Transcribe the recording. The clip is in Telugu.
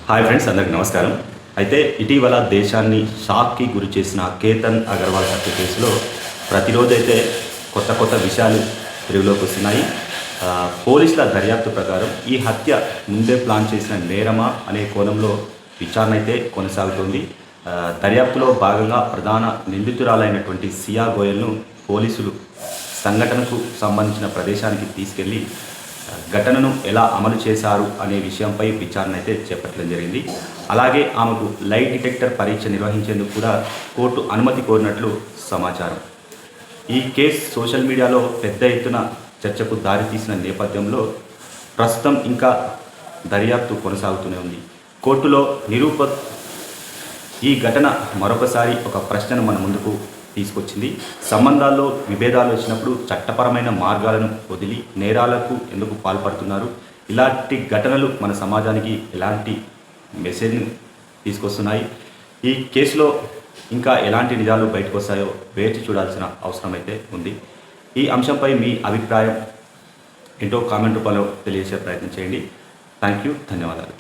హాయ్ ఫ్రెండ్స్, అందరికి నమస్కారం. అయితే ఇటీవల దేశాన్ని షాక్కి గురి చేసిన కేతన్ అగర్వాల్ హత్య కేసులో ప్రతిరోజైతే కొత్త కొత్త విషయాలు వెలుగులోకి వస్తున్నాయి. పోలీసుల దర్యాప్తు ప్రకారం ఈ హత్య ముందే ప్లాన్ చేసిన నేరమా అనే కోణంలో విచారణ అయితే కొనసాగుతోంది. దర్యాప్తులో భాగంగా ప్రధాన నిందితురాలైనటువంటి సియా గోయల్ను పోలీసులు సంఘటనకు సంబంధించిన ప్రదేశానికి తీసుకెళ్లి ఘటనను ఎలా అమలు చేశారు అనే విషయంపై విచారణ అయితే చేపట్టడం జరిగింది. అలాగే ఆమెకు లైట్ డిటెక్టర్ పరీక్ష నిర్వహించేందుకు కూడా కోర్టు అనుమతి కోరినట్లు సమాచారం. ఈ కేసు సోషల్ మీడియాలో పెద్ద ఎత్తున చర్చకు దారితీసిన నేపథ్యంలో ప్రస్తుతం ఇంకా దర్యాప్తు కొనసాగుతూనే ఉంది. కోర్టులో ఈ ఘటన మరొకసారి ఒక ప్రశ్నను మన ముందుకు తీసుకొచ్చింది. సంబంధాల్లో విభేదాలు వచ్చినప్పుడు చట్టపరమైన మార్గాలను వదిలి నేరాలకు ఎందుకు పాల్పడుతున్నారు? ఇలాంటి ఘటనలు మన సమాజానికి ఎలాంటి మెసేజ్ని తీసుకొస్తున్నాయి? ఈ కేసులో ఇంకా ఎలాంటి నిజాలు బయటకు వస్తాయో వేచి చూడాల్సిన అవసరం అయితే ఉంది. ఈ అంశంపై మీ అభిప్రాయం ఏంటో కామెంట్ రూపంలో తెలియజేసే ప్రయత్నం చేయండి. థ్యాంక్ యూ, ధన్యవాదాలు.